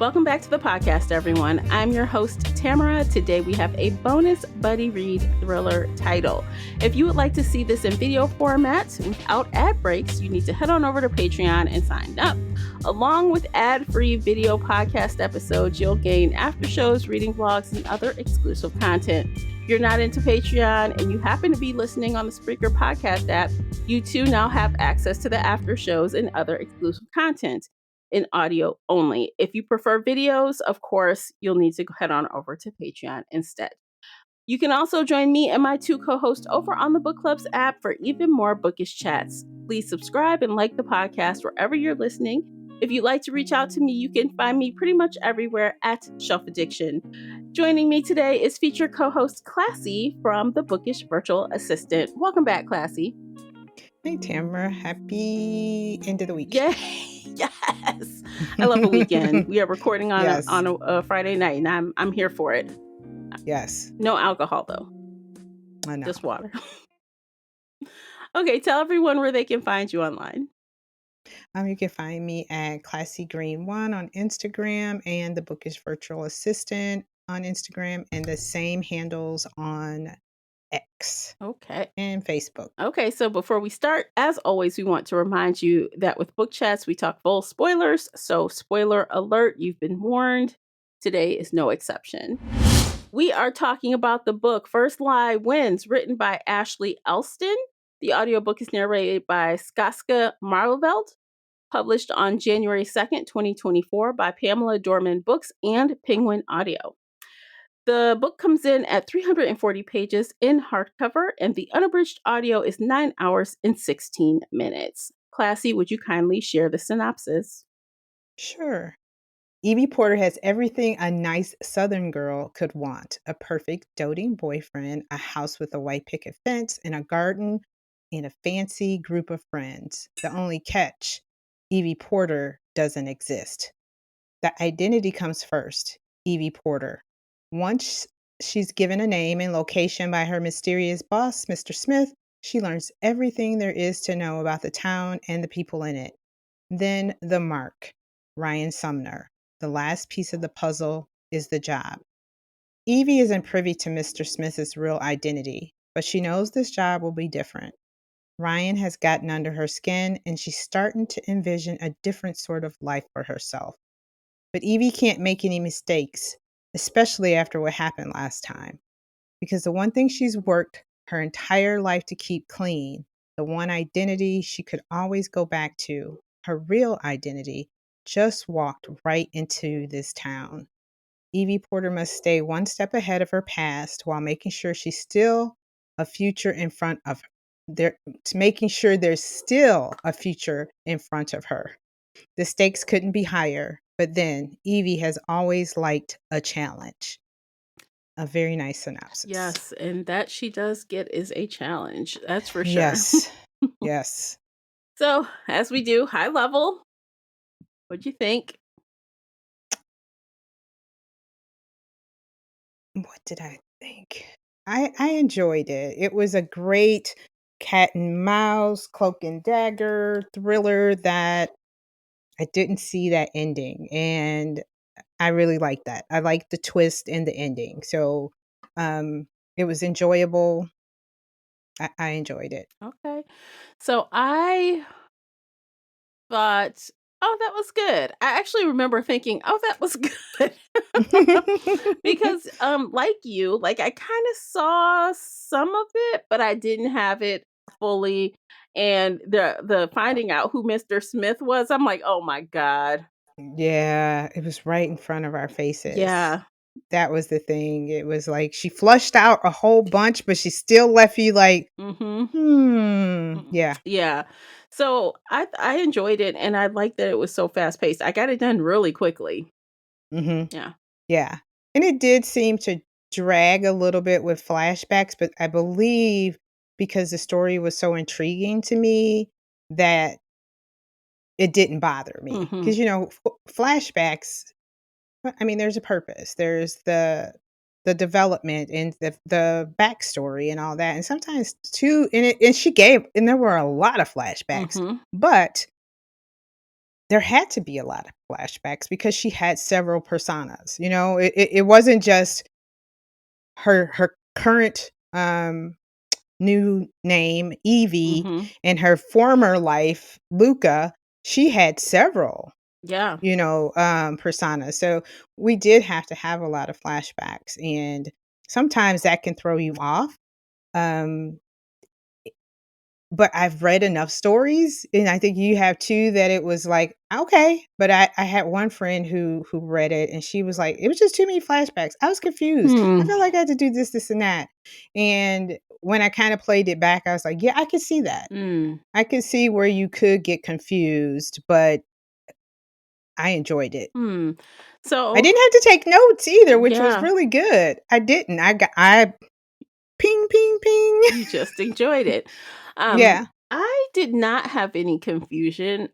Welcome back to the podcast, everyone. I'm your host, Tamara. Today we have a bonus buddy read thriller title. If you would like to see this in video format without ad breaks, you need to head on over to Patreon and sign up. Along with ad-free video podcast episodes, you'll gain after shows, reading vlogs, and other exclusive content. If you're not into Patreon and you happen to be listening on the Spreaker podcast app, you too now have access to the after shows and other exclusive content in audio only. If you prefer videos, of course, you'll need to head on over to Patreon instead. You can also join me and my two co-hosts over on the Book Clubs app for even more bookish chats. Please subscribe and like the podcast wherever you're listening. If you'd like to reach out to me, you can find me pretty much everywhere at Shelf Addiction. Joining me today is featured co-host Classy from the Bookish Virtual Assistant. Welcome back, Classy. Hey, Tamara. Happy end of the week. Yay! Yes! I love a weekend. We are recording on Yes. a Friday night, and I'm here for it. Yes. No alcohol, though. I know. Just water. Okay, tell everyone where they can find you online. You can find me at Classy Green 1 on Instagram and the Bookish Virtual Assistant on Instagram, and the same handles on X Okay. and Facebook. Okay, so before we start, as always, we want to remind you that with book chats, we talk full spoilers. So, spoiler alert, you've been warned. Today is no exception. We are talking about the book First Lie Wins, written by Ashley Elston. The audiobook is narrated by Skaska Marleveld, published on January 2nd, 2024 by Pamela Dorman Books and Penguin Audio. The book comes in at 340 pages in hardcover, and the unabridged audio is 9 hours and 16 minutes. Classy, would you kindly share the synopsis? Sure. Evie Porter has everything a nice Southern girl could want: a perfect doting boyfriend, a house with a white picket fence, and a garden, and a fancy group of friends. The only catch: Evie Porter doesn't exist. The identity comes first: Evie Porter. Once she's given a name and location by her mysterious boss, Mr. Smith, she learns everything there is to know about the town and the people in it. Then the mark: Ryan Sumner. The last piece of the puzzle is the job. Evie isn't privy to Mr. Smith's real identity, but she knows this job will be different. Ryan has gotten under her skin, and she's starting to envision a different sort of life for herself. But Evie can't make any mistakes, especially after what happened last time, because the one thing she's worked her entire life to keep clean, the one identity she could always go back to, her real identity, just walked right into this town. Evie Porter must stay one step ahead of her past while making sure she's still a future in front of there, making sure there's still a future in front of her. The stakes couldn't be higher, but then Evie has always liked a challenge. A very nice synopsis. Yes, and that she does get is a challenge. That's for sure. Yes. Yes. So, as we do, high level, what'd you think? What did I think? I enjoyed it. It was a great cat and mouse, cloak and dagger thriller that I didn't see that ending. And I really liked that. I liked the twist in the ending. So it was enjoyable. I enjoyed it. Okay. So I thought, oh, that was good. I actually remember thinking, oh, that was good. Because like you, like I kind of saw some of it, but I didn't have it fully. And the finding out who Mr. Smith was, I'm like, oh my God. Yeah, it was right in front of our faces. Yeah. That was the thing. It was like she flushed out a whole bunch, but she still left you like, yeah. Yeah. So I enjoyed it, and I liked that it was so fast paced. I got it done really quickly. Yeah. Yeah. And it did seem to drag a little bit with flashbacks, but I believe because the story was so intriguing to me that it didn't bother me. Because, flashbacks, I mean, there's a purpose. There's the development and the backstory and all that. And sometimes too, and there were a lot of flashbacks, but there had to be a lot of flashbacks because she had several personas. It wasn't just her current new name, Evie, Mm-hmm. and her former life, Luca. She had several, Yeah. personas. So we did have to have a lot of flashbacks, and sometimes that can throw you off. Um, but I've read enough stories, and I think you have too, that it was like, okay. But I had one friend who read it, and she was like, it was just too many flashbacks. I was confused. I Hmm. felt like I had to do this, and that. And when I kind of played it back, I was like, yeah, I could see that. Mm. I could see where you could get confused, but I enjoyed it. Hmm. I So didn't have to take notes either, which was yeah, really good. I didn't. I ping, ping, ping. you just enjoyed it. Yeah. I did not have any confusion,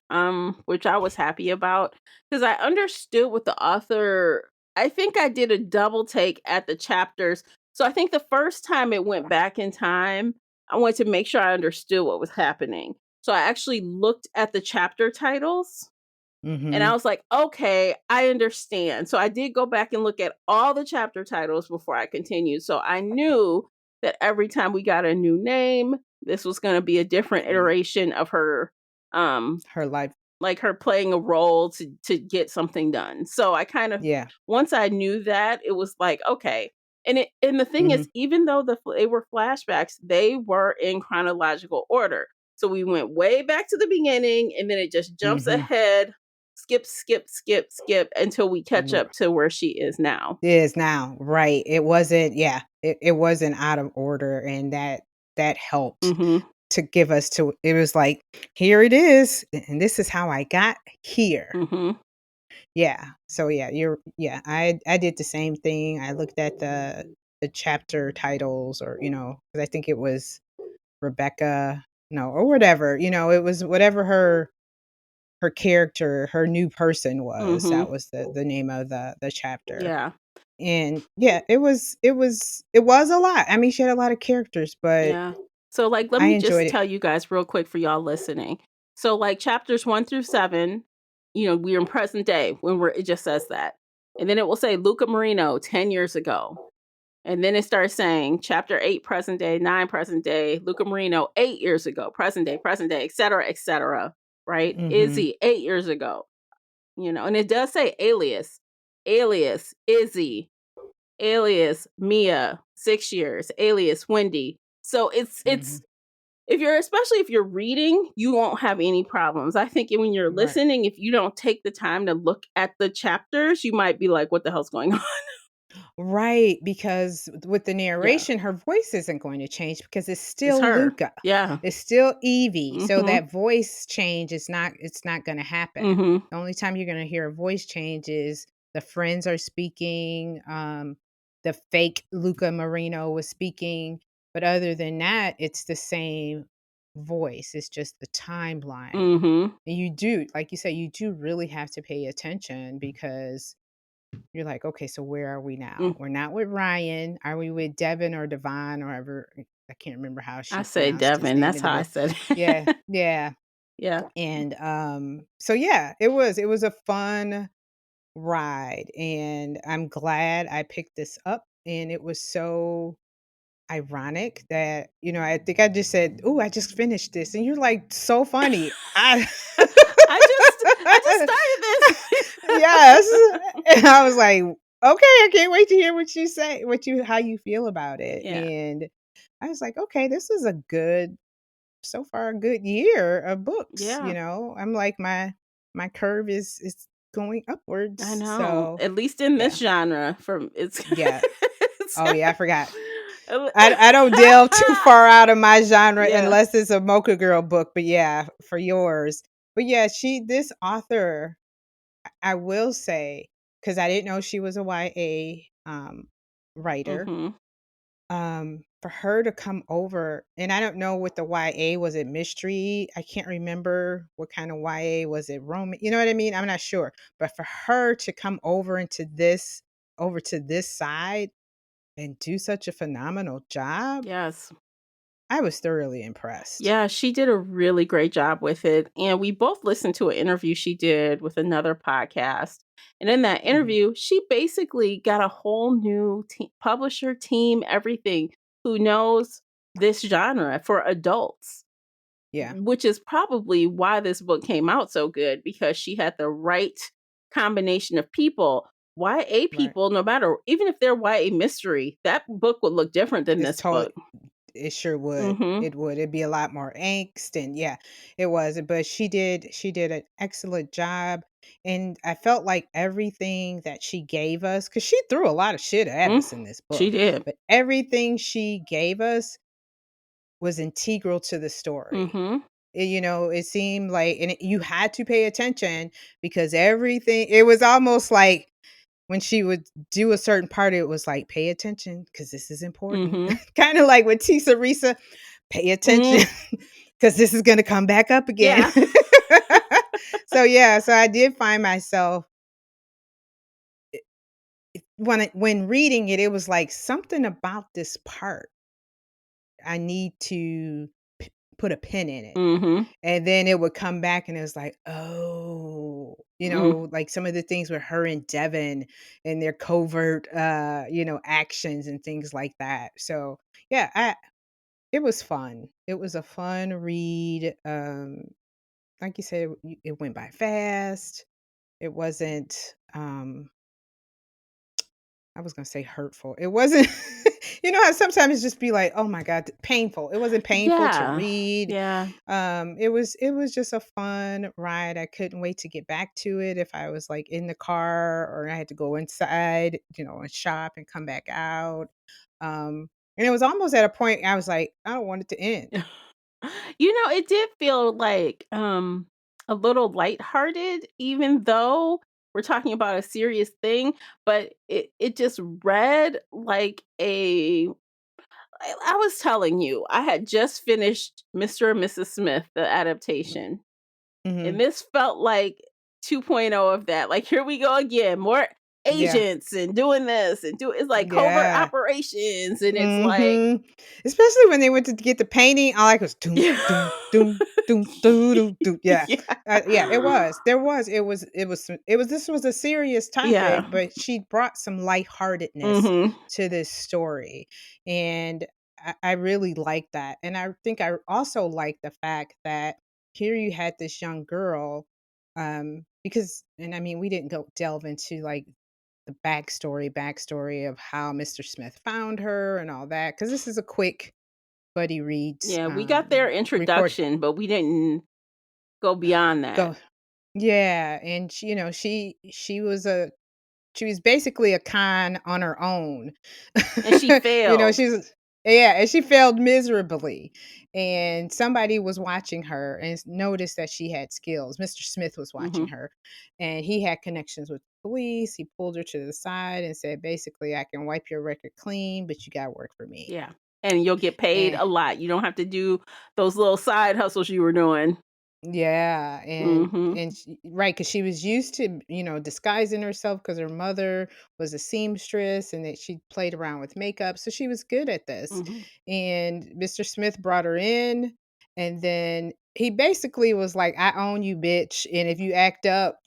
which I was happy about because I understood what the author. I think I did a double take at the chapters. So I think the first time it went back in time, I wanted to make sure I understood what was happening. So I actually looked at the chapter titles and I Mhm. was like, okay, I understand. So I did go back and look at all the chapter titles before I continued. So I knew that every time we got a new name, this was going to be a different iteration of her, um, Her life. like her playing a role to get something done. So I kind of Yeah. once I knew that, it was like, okay. And the thing is, Mhm. even though they were flashbacks, they were in chronological order. So we went way back to the beginning and then it just jumps Mhm. ahead, skip, skip, skip, skip until we catch up to where she is now. Is now, right. It wasn't, yeah, it wasn't out of order, and that helped Mhm. to give us to it was like, "Here it is, and this is how I got here." Mhm. Yeah. So, I did the same thing. I looked at the chapter titles, or, 'cause I think it was Rebecca, no, or whatever, it was whatever her character, her new person was. Mhm. That was the name of the chapter. Yeah. And yeah, it was a lot. I mean, she had a lot of characters, but Yeah. So, like, let I me enjoyed just it. tell you guys real quick for y'all listening. So, like, chapters 1 through 7, we're in present day when it just says that. And then it will say Luca Marino 10 years ago. And then it starts saying chapter 8, present day, 9, present day, Luca Marino 8 years ago, present day, et cetera, right? Mhm. Izzy 8 years ago, and it does say alias, Izzy, alias Mia, 6 years, alias Wendy. So it's Mhm. especially if you're reading, you won't have any problems. I think when you're Right. listening, if you don't take the time to look at the chapters, you might be like, what the hell's going on? Right, because with the Yeah, narration, her voice isn't going to change because it's it's still her. Luca. Yeah. It's still Evie. So Mhm. that voice change is not it's not going to happen. Mhm. The only time you're going to hear a voice change is the friends are speaking, the fake Luca Marino was speaking, but other than that, it's the same voice. It's just the timeline. Mhm. And you do, like you say, you do really have to pay attention because you're like, "Okay, so where are we now? Mm. We're not with Ryan. Are we with Devin or Devon or ever?" I can't remember how I she say pronounced his Devin. name That's in the how I book. said Yeah, it. yeah. Yeah. And, so yeah, it was a fun ride, and I'm glad I picked this up, and it was so ironic that, I think I just said, "Ooh, I just finished this," and you're like, "So funny." I I just started this. Yes, and I was like, "Okay, I can't wait to hear what you say, how you feel about it," Yeah. and I was like, "Okay, this is a good so far a good year of books," Yeah. I'm like, my curve is going I upwards, know. so At least in this yeah, genre from it's yeah. it's Oh, yeah, I forgot. a li I don't delve too far out of my genre Yeah. unless it's a Mocha Girl book, but yeah, for yours. But yeah, this author, I will say, because I didn't know she was a YA, writer, Mhm. for her to come over, and I don't know what the YA was, it mystery? I can't remember what kind of YA was it, Roman, you know what I mean? I'm not sure, but for her to come over to this side and do such a phenomenal job, Yes. I was thoroughly impressed. Yeah, she did a really great job with it. And we both listened to an interview she did with another podcast. And in that Mhm. interview, she basically got a whole new publisher team, everything, who knows this genre for adults, Yeah, which is probably why this book came out so good because she had the right combination of people. YA right. people, no matter, even if they're YA mystery, that book would look different than It's this told book. it sure would. Mhm. It would. It'd be a lot more angst and yeah, it was. But she did an excellent job. And I felt like everything that she gave us, because she threw a lot of shit at Mm, us in this she book, did. but everything she gave us was integral to the story. Mhm. It seemed like, and you had to pay attention because everything, it was almost like when she would do a certain part, it was like, pay attention because this is important. Mhm. Kind of like with Tisa Risa, pay attention Mm, because this is going to come back up again. yeah. So, yeah, so I did find myself when reading it, it was like something about this part. I need to put a pin in it. Mhm. And then it would come back and it was like, "Oh," Mm. like some of the things with her and Devin and their covert, actions and things like that. So, yeah, it was fun. It was a fun read. Like you said, it went by fast. It wasn't, I was gonna say hurtful. It wasn't how sometimes just be like, "Oh my god," painful. It wasn't painful to Yeah. read. Yeah. It was just a fun ride. I couldn't wait to get back to it if I was, like, in the car or I had to go inside, and shop and come back out. And it was almost at a point I was like, "I don't want it to end." It did feel like, a little lighthearted even though we're talking about a serious thing, but it just read like I was telling you, I had just finished Mr. and Mrs. Smith, the adaptation. And Mhm. this felt like 2.0 of that. Like, here we go again, more Yeah. agents and doing this and it's like covert Yeah. operations. And it's like, Mhm. Especially when they went to get the painting, all I was doom, doom, doom, doom, doo, doo, doo. Yeah. yeah. Yeah, it was. This was a serious Yeah. topic, but she brought some lightheartedness Hmm. to this story. And I really like that. And I think I also like the fact that here you had this young girl, because, and I mean, we didn't go delve into like the backstory of how Mr. Smith found her and all that, because this is a quick buddy reads, Yeah. We got their record introduction, but we didn't go beyond that. go yeah, and she was basically a con on her own. And she failed. She was yeah, and she failed miserably. And somebody was watching her and noticed that she had skills. Mr. Smith was watching Hmm. her and he had connections with the police. He pulled her to the side and said, basically, I can wipe your record clean, but you got to work for me. Yeah. And you'll get paid And a lot. You don't have to do those little side hustles you were doing. yeah, Hmm. and right, because she was used to, disguising herself because her mother was a seamstress and that she played around with makeup, so she was good at this. Hmm. And Mr. Smith brought her in, and then he basically was like, "I own you, bitch, and if you act up,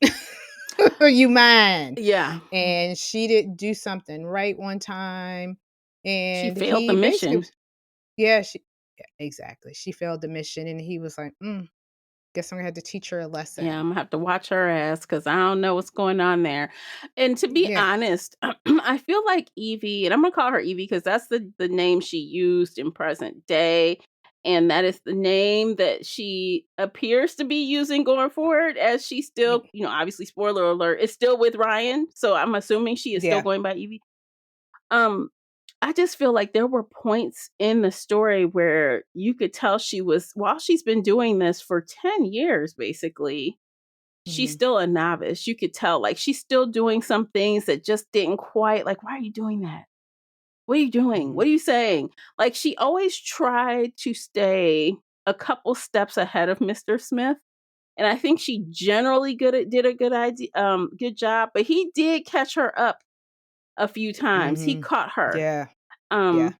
you mine." Yeah. And she didn't do something right one time, She and failed the he basically mission. was, yeah, yeah, exactly. She failed the mission, and he was like, guess I'm gonna have to teach her a Yeah, lesson. Imma have to watch her ass because I don't know what's going on there. And to be Yeah. honest, I feel like Evie, and I'm gonna call her Evie because that's the name she used in present day, and that is the name that she appears to be using going forward as she's still, obviously, spoiler alert, is still with Ryan, so I'm assuming she is still Yeah. going by Evie. Um, I just feel like there were points in the story where you could tell she was while she's been doing this for 10 years, basically, she's Mhm. still a novice. You could tell, like, she's still doing some things that just didn't quite like, "Why are you doing that? What are you doing? Mhm. What are you saying?" Like, she always tried to stay a couple steps ahead of Mr. Smith, and I think she generally did a good job, but he did catch her up a few times. He Mhm. caught her. Yeah. Um, Yeah.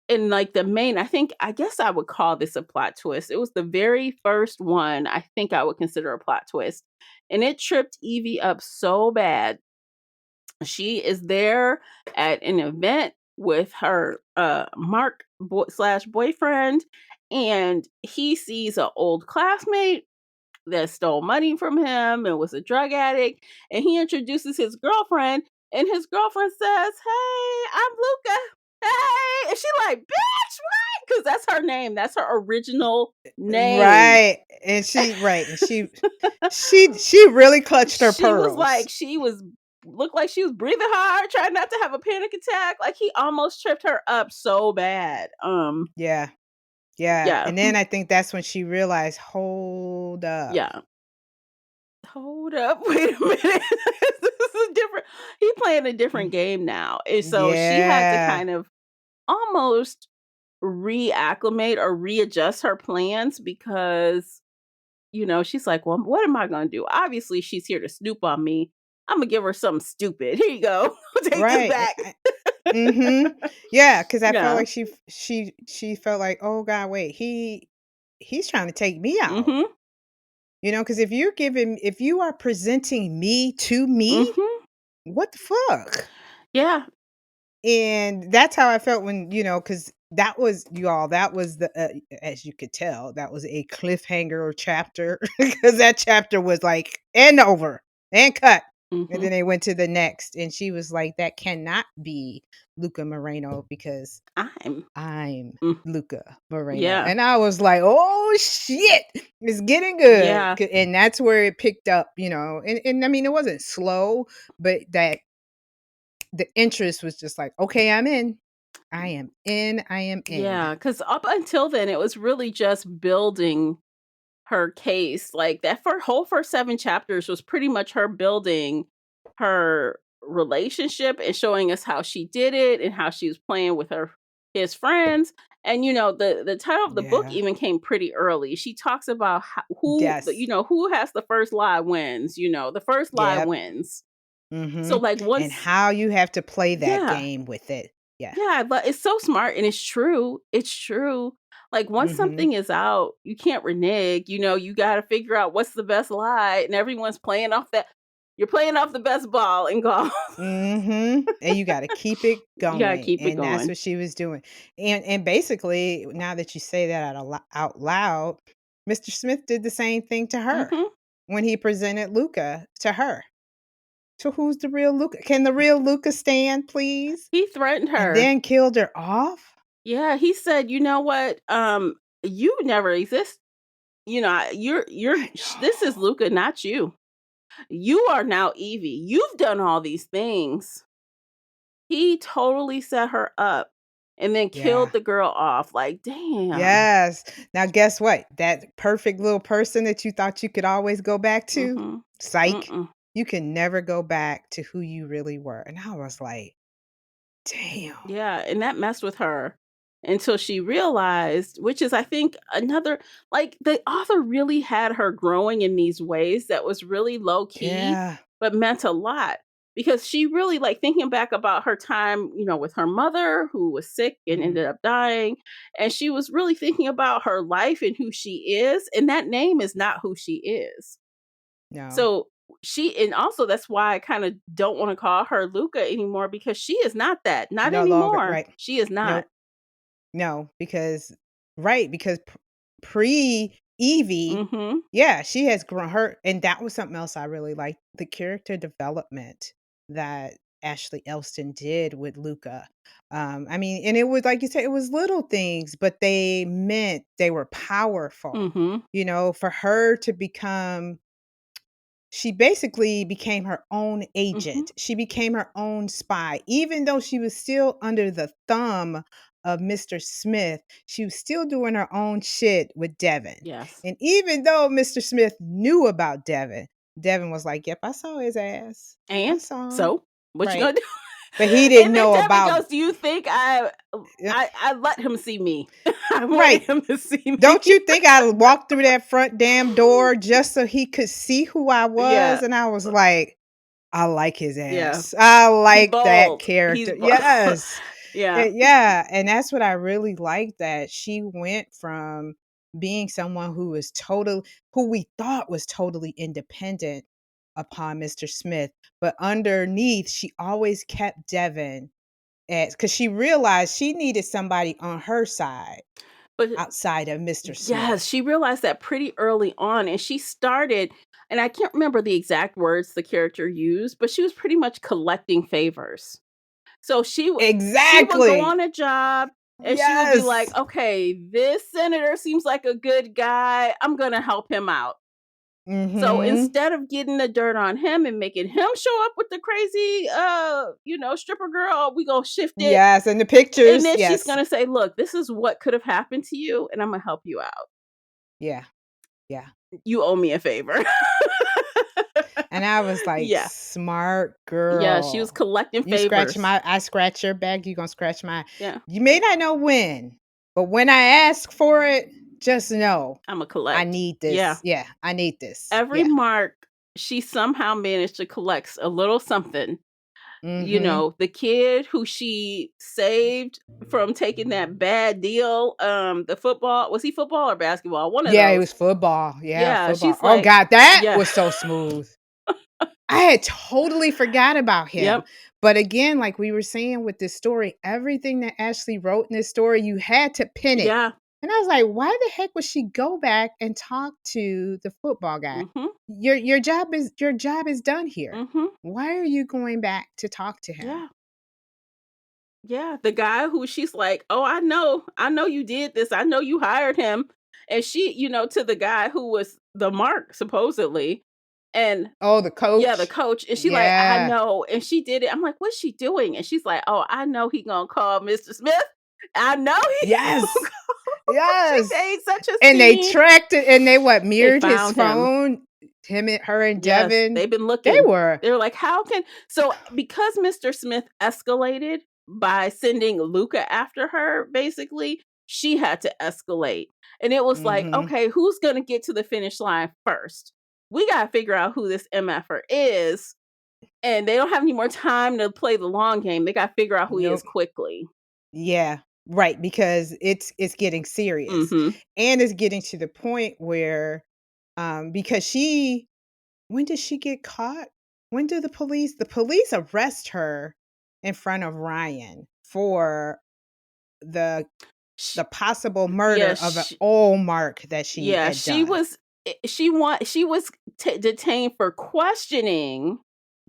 and like the main, I guess I would call this a plot twist. It was the very first one I think I would consider a plot twist. And it tripped Evie up so bad. She is there at an event with her Mark slash boyfriend, and he sees an old classmate that stole money from him and was a drug addict. And he introduces his girlfriend, and his girlfriend says, "Hey, I'm Luca. Hey," and she like, "Bitch, what?" Because that's her name. That's her original name. Right, and she really clutched her She was like, pearls. she was looked like she was breathing hard, trying not to have a panic attack. Like he almost tripped her up so bad. Yeah, yeah, Yeah, and then I think that's when she realized, "Hold up." yeah. Hold up, wait a minute. This is different. He playing a different Mm, game now. And so she had to yeah, kind of almost reacclimate or readjust her plans because, she's like, well, what am I going to do? Obviously, she's here to snoop on me. I'm going to give her something stupid. Here you go. Take this right, back. mhm. Yeah, because I felt Yeah. like she felt like, "Oh god, wait, he's trying to take me out." Mhm. Because if you are presenting me to me, Mhm. what the fuck? Yeah. And that's how I felt because that was that was as you could tell, that was a cliffhanger chapter because that chapter was like, "And over, and cut." And Mhm. then they went to the next, and she was like, "That cannot be Luca Moreno because I'm I'm mm, Luca Moreno." yeah. And I was like, "Oh shit, it's getting good." Yeah. And that's where it picked up, and I mean, it wasn't slow, but that the interest was just like, "Okay, I'm in. I am in, I am in." Yeah, cuz up until then it was really just building her case. Like that for whole first 7 chapters was pretty much her building her relationship and showing us how she did it and how she was playing with his friends. And the title of the book Yeah. even came pretty early. She talks about Yes. who has the first lie wins, the first lie Yep. wins. So Mhm. like And once how you have to play that yeah, game with it. Yeah. yeah, but it's so smart and it's true. It's true. Like once Mhm. something is out, you can't renege. You got to figure out what's the best lie, and everyone's playing off that. You're playing off the best ball in golf. Mhm. And you gotta keep it You got to going, keep it and that's going. what she was doing. And basically, now that you say that out loud, Mr. Smith did the same thing to her Hmm. when he presented Luca to her. So who's the real Luca? Can the real Luca stand, please? He threatened And her. then killed her off? Yeah, he said, "You know what? You never exist. I This is know. Luca, not you. You are now Evie. You've done all these things." He totally set her up and then Yeah. killed the girl off, like, damn. Yes. Now guess what? That perfect little person that you thought you could always go back to, Mhm. psych, Mm-mm. you can never go back to who you really were. And I was like, "Damn." Yeah, and that messed with her until she realized, which is I think another like the author really had her growing in these ways that was really low key, Yeah. but meant a lot. Because she really like thinking back about her time, with her mother who was sick and Mhm. ended up dying. And she was really thinking about her life and who she is. And that name is not who she is. No. So and also that's why I kind of don't want to call her Luca anymore because she is not that. Not No longer, anymore. right. She is not. Nope. No, because right, because pre Evie, Mhm. yeah, she has grown her, and that was something else I really liked, the character development that Ashley Elston did with Luca. I mean, and it was like you said, it was little things, but they meant they were powerful. Mhm. For her to become she basically became her own Mhm. agent. She became her own spy. Even though she was still under the thumb of Mr. Smith, she was still doing her own shit with Devin. Yes. And even though Mr. Smith knew about Devin, Devin was like, "Yep, I saw his ass. I And saw him." so what you Right. gonna do? But he And didn't then know Devin about goes, "Do you think I yeah, I let him see me? I wanted right. him to see Don't me." you think I walked through that front damn door just so he could see who I Yeah. was? And I was like, I like his Yeah. ass. I He like that bold. He's character. bold. Yes. Yeah. Yeah, and that's what I really liked, that she went from being someone who we thought was totally independent upon Mr. Smith, but underneath, she always kept Devin as, because she realized she needed somebody on her side But outside of Mr. yes, Smith. she realized that pretty early on, and she started, and I can't remember the exact words the character used, but she was pretty much collecting favors. So she would go Exactly. on a job and she would be like, Yes. "Okay, this senator seems like a good guy. I'm going to help him out." So Mhm. instead of getting the dirt on him and making him show up with the crazy stripper girl, we going to shift it. Yes, and the And pictures, then she's yes. going to say, "Look, this is what could have happened to you and I'm going to help you out. Yeah, yeah. You owe me a favor." And I was like, Yeah. "Smart Yeah, she was girl. collecting You scratch favors. my I scratch your back, you gonna scratch mine. Yeah. You may not know when, but when I ask for it, just know I'm a I collect. need Yeah. this. Yeah, I need this. Every Yeah. mark she somehow managed to collect a little something. Mhm. The kid who she saved from taking that bad deal, the football, was he football or basketball? One of Yeah, it those. was football. Yeah, Yeah, football. she's Oh like, god, that yeah. was so smooth. I had totally forgot about him. Yep. But again, like we were saying with this story, everything that Ashley wrote in this story, you had to pin it. Yeah. And I was like, why the heck would she go back and talk to the football guy? Mhm. Your job is done here. Mhm. Why are you going back to talk to him? Yeah. Yeah, the guy who she's like, "Oh, I know you did this. I know you hired him." And she, to the guy who was the mark supposedly. And Oh, the yeah, the coach. coach, and she like, "I Yeah. know," and she did it. I'm like, "What's she doing?" And she's like, "Oh, I know he gonna call Mr. Smith. I know he gonna Yes. call." She Yes. made such a And they scene. tracked it and they what, They mirrored his found him. phone? Her and Yes, Devin. they've been They looking. were They were like, "How can?" So because Mr. Smith escalated by sending Luca after her, basically, she had to escalate, and it was like, mhm. "Okay, who's gonna get to the finish line first? We gotta figure out who this MFer is." And they don't have any more time to play the long game. They gotta figure out who he is Nope. quickly. Yeah, right, because it's getting serious. Mhm. And it's getting to the point where because she when did she get caught? When did the police arrest her in front of Ryan for the Sh the possible yeah, murder of an sh old mark that she yeah, had she done. was she was detained for questioning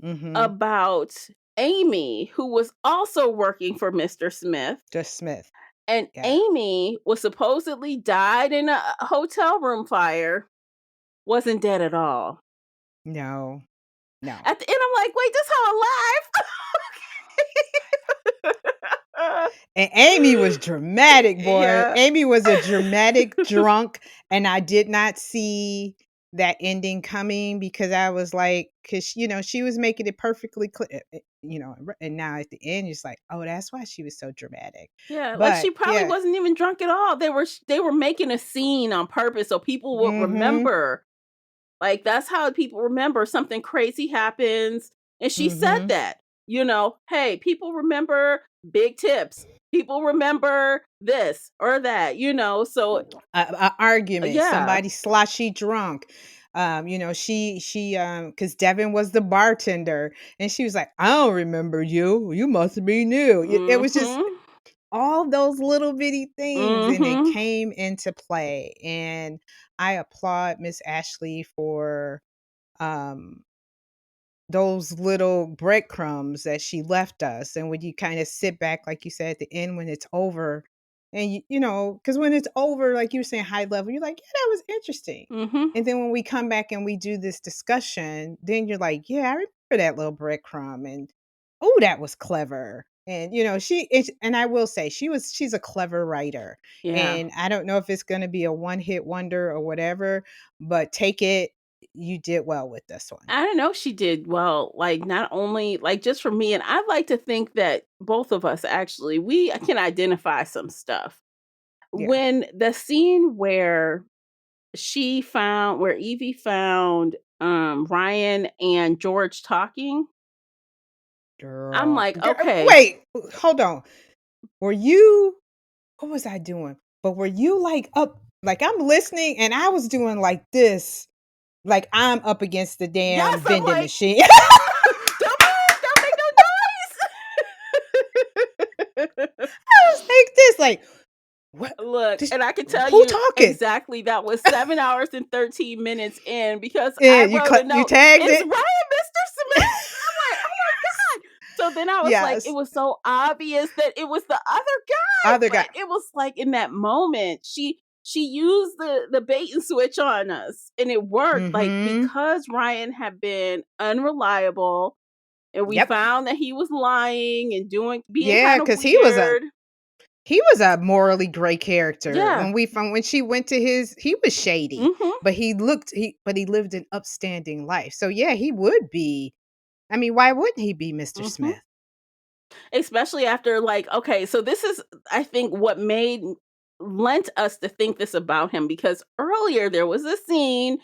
Mhm. about Amy, who was also working for Mr. Smith, Just Smith. and Yeah. Amy was supposedly died in a hotel room fire, wasn't dead at all. No. No. At the end, I'm like, "Wait, this hoe alive?" And Amy was dramatic, boy. Yeah. Amy was a dramatic drunk, and I did not see that ending coming because I was like, because she was making it perfectly clear, and now at the end, it's like, oh, that's why she was so dramatic. Yeah, like, But she probably yeah, wasn't even drunk at all. They were making a scene on purpose so people would mm-hmm, remember. Like, that's how people remember something crazy happens, and she said mm-hmm. that, "Hey, people remember big tips. People remember this or that," so A argument, yeah. somebody sloshy drunk. Because Devin was the bartender, and she was like, "I don't remember you. You must be new." It was just Mhm. all those little bitty things, and they Mhm. came into play, and I applaud Miss Ashley for, um, those little breadcrumbs that she left us, and when you kinda sit back, like you said, at the end when it's over, and because when it's over, like you were saying, high level, you're like, "Yeah, that was interesting." Mhm. And then when we come back and we do this discussion, then you're like, "Yeah, I remember that little breadcrumb," and, "Oh, that was clever." And, and I will say, she's a clever writer, Yeah. and I don't know if it's gonna be a one-hit wonder or whatever, but take it, you did well with this one. I don't know if she did well, like, not only like, just for me, and I like to think that both of us actually, we can identify some stuff. Yeah. When the scene where Evie found, Ryan and George talking, I'm Girl, like, "Okay." wait, hold on. were you what was I doing? But were you, like, up like, I'm listening, and I was doing like this, like I'm up against the Yes, damn I'm vending like, machine. don't move, don't make no noise. I was like this, like, "What? Look, This and I can tell who you talking?" exactly that was 7 hours and 13 minutes in because I And wrote a you note, tagged "Is it? Ryan Mr. Smith?" I'm like, "Oh my god." So then I was like, it Yes. was so obvious that it was the other guy, Other guy. but it was like in that moment, she used the bait and switch on us, and it worked, like, Mhm. because Ryan had been unreliable, and we Yep. found that he was lying and being Yeah, kind of because weird. he was a morally gray character. Yeah. When she went to his he was shady, Mhm. but he lived an upstanding life. So, yeah, he would be I mean, why wouldn't he be Mr. Mhm. Smith? Especially after, like, okay, so this is, I think, what made lent us to think this about him, because earlier there was a scene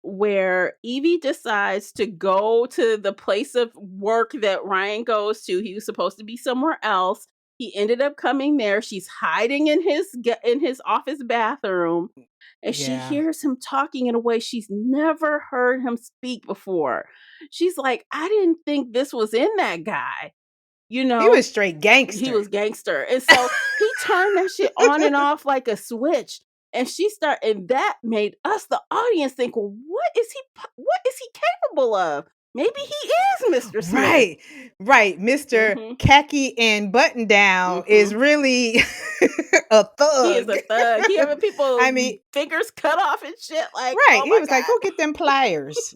where Evie decides to go to the place of work that Ryan goes to. He was supposed to be somewhere else. He ended up coming there. She's hiding in in his office bathroom, and she Yeah. hears him talking in a way she's never heard him speak before. She's like, I didn't think this was in that guy, you He know? was straight He gangster. was gangster, and so he turned that shit on and off like a switch, and and that made us, the audience, think, "Well, what is he capable of? Maybe he is Mr. Smith." Right, right. Mr. Mhm, Khaki and Button Down is mhm. really a He is thug. a thug. He having I people mean, fingers cut off and shit, like, right. oh He my was like, god. "Go get them pliers."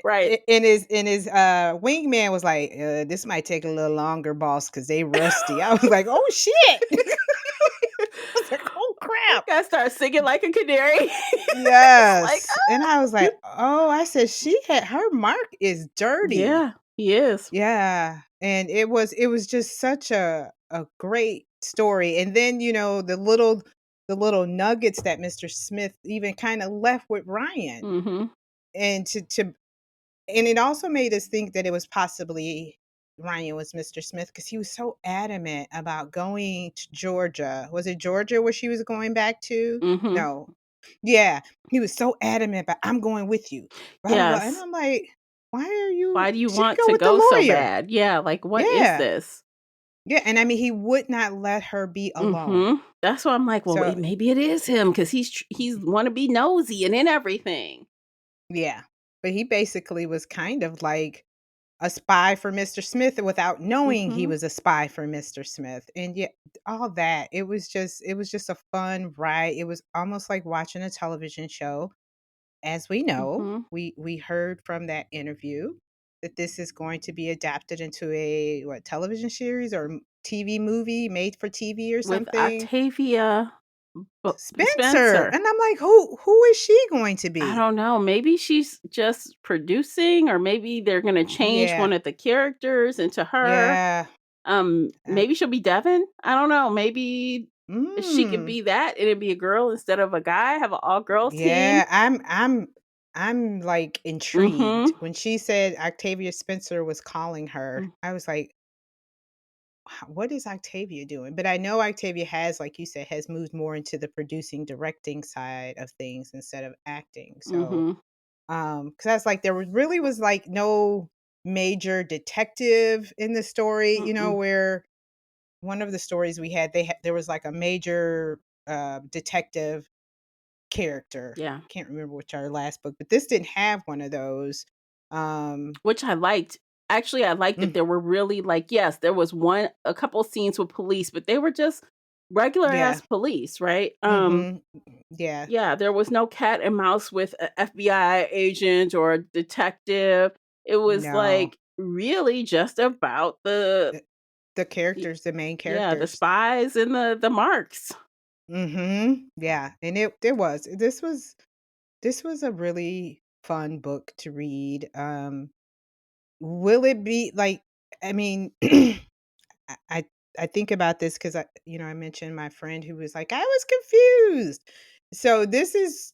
Right. And his wingman was like, "This might take a little longer, boss, because they rusty." I was like, "Oh shit!" I was like, "Oh crap!" Gotta start singing like a canary. It's like, Yes, and I was "Ah." like, "Oh," I said, "She had her mark is dirty." Yeah, he is. Yeah, and it was just such a great story, and then, the little nuggets that Mr. Smith even kinda left with Ryan, Mhm, and to and it also made us think that it was possibly Ryan was Mr. Smith because he was so adamant about going to Georgia. Was it Georgia where she was going back to? mhm. No. Yeah, he was so adamant about, "I'm going with you, blah, blah, blah," and Yes. I'm like, "Why are Why you do you should want go to with the go so lawyer." bad? Yeah, like, what is Yeah. this? Yeah, and I mean, he would not let her be alone. Mhm. That's why I'm like, well, So, maybe it is him because he's wanna be nosy and in everything. yeah, but he basically was kind of like a spy for Mr. Smith without knowing he Mhm, was a spy for Mr. Smith, and yet all that, it was just a fun ride. It was almost like watching a television show. As we know, mhm. we heard from that interview that this is going to be adapted into a, what, television series or TV movie made for TV or With something? Octavia Spencer, Spencer. and I'm like, "Who is she going to I be?" don't know, maybe she's just producing, or maybe they're gonna change Yeah, one of the characters into her. yeah, Maybe she'll be Devin? I don't know, maybe she could mm. be that, and it'd be a girl instead of a guy, have an all-girls team. Yeah, I'm, like, intrigued. Mhm. When she said Octavia Spencer was calling her, Mm, I was like, What is Octavia doing?" But I know Octavia has, like you said, has moved more into the producing, directing side of things instead of acting. So, mhm, 'cause I was like, really was, like, no major detective in the story, mm-mm. where one of the stories we had, there was, like, a major, detective character. Yeah. Can't remember which our last book, but this didn't have one of those. Um, Which I liked. Actually, I liked that mm, there were really, like, yes, there was a couple scenes with police, but they were just regular yeah, ass police, right? mhm, yeah, Yeah, there was no cat and mouse with a FBI agent or a detective. It was no, like really just about the the y- characters, the main yeah, the characters. spies and the marks. Mhm, yeah, and this was a really fun book to read. Will it be like, I mean, I I I think about this because I mentioned my friend who was like, "I was confused." So this is